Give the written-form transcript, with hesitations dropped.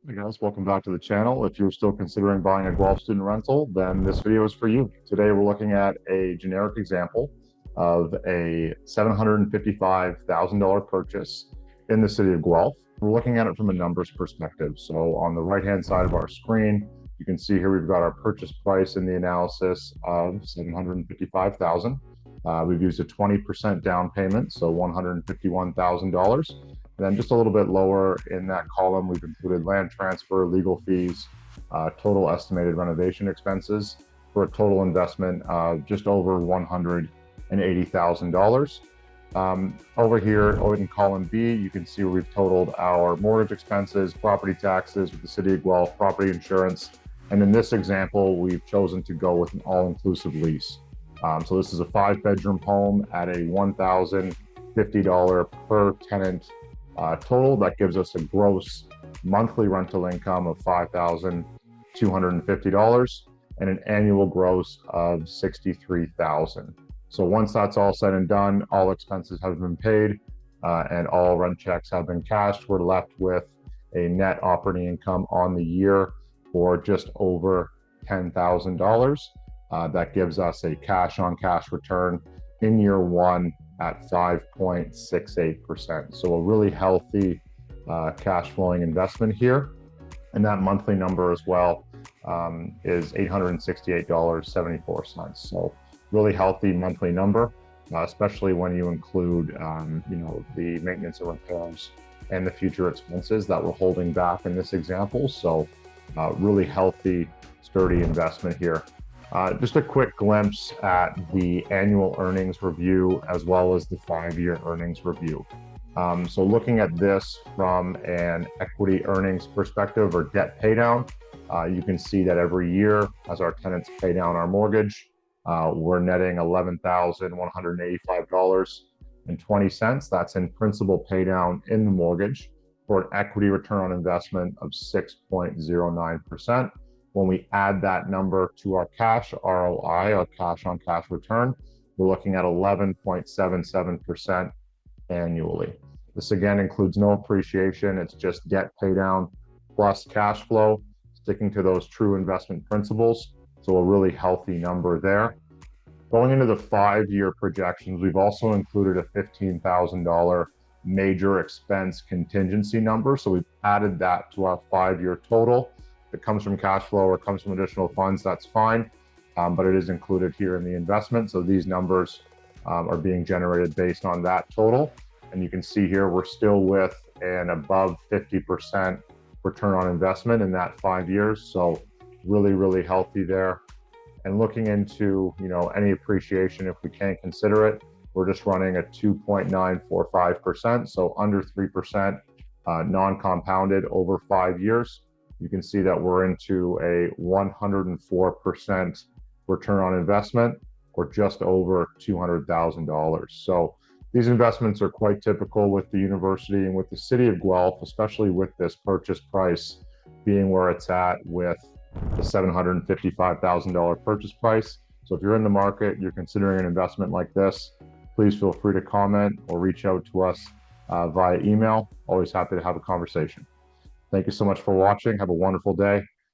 Hey guys, welcome back to the channel. If you're still considering buying a Guelph student rental, then this video is for you. Today we're looking at a generic example of a $755,000 purchase in the city of Guelph. We're looking at it from a numbers perspective. So on the right-hand side of our screen, you can see here we've got our purchase price in the analysis of $755,000. We've used a 20% down payment, so $151,000. And then just a little bit lower in that column, we've included land transfer, legal fees, total estimated renovation expenses for a total investment of just over $180,000. Over here in column B, you can see where we've totaled our mortgage expenses, property taxes with the city of Guelph, property insurance. And in this example, we've chosen to go with an all-inclusive lease. So this is a 5-bedroom home at a $1,050 per tenant total. That gives us a gross monthly rental income of $5,250 and an annual gross of $63,000. So once that's all said and done, all expenses have been paid and all rent checks have been cashed, we're left with a net operating income on the year for just over $10,000. That gives us a cash-on-cash return in year one at 5.68%. So a really healthy cash flowing investment here. And that monthly number as well is $868.74. So really healthy monthly number, especially when you include the maintenance and repairs and the future expenses that we're holding back in this example. So really healthy, sturdy investment here. Just a quick glimpse at the annual earnings review as well as the 5-year earnings review. So looking at this from an equity earnings perspective or debt paydown, you can see that every year as our tenants pay down our mortgage, we're netting $11,185.20. That's in principal paydown in the mortgage for an equity return on investment of 6.09%. When we add that number to our cash ROI, our cash on cash return, we're looking at 11.77% annually. This again includes no appreciation. It's just debt pay down plus cash flow, sticking to those true investment principles. So a really healthy number there. Going into the 5-year projections, we've also included a $15,000 major expense contingency number. So we've added that to our 5-year total. It comes from cash flow or comes from additional funds, that's fine, but it is included here in the investment. So these numbers are being generated based on that total. And you can see here, we're still with an above 50% return on investment in that 5 years. So really, really healthy there. And looking into, any appreciation, if we can't consider it, we're just running a 2.945%. So under 3% non-compounded over 5 years. You can see that we're into a 104% return on investment or just over $200,000. So these investments are quite typical with the university and with the city of Guelph, especially with this purchase price being where it's at with the $755,000 purchase price. So if you're in the market, you're considering an investment like this, please feel free to comment or reach out to us via email. Always happy to have a conversation. Thank you so much for watching. Have a wonderful day.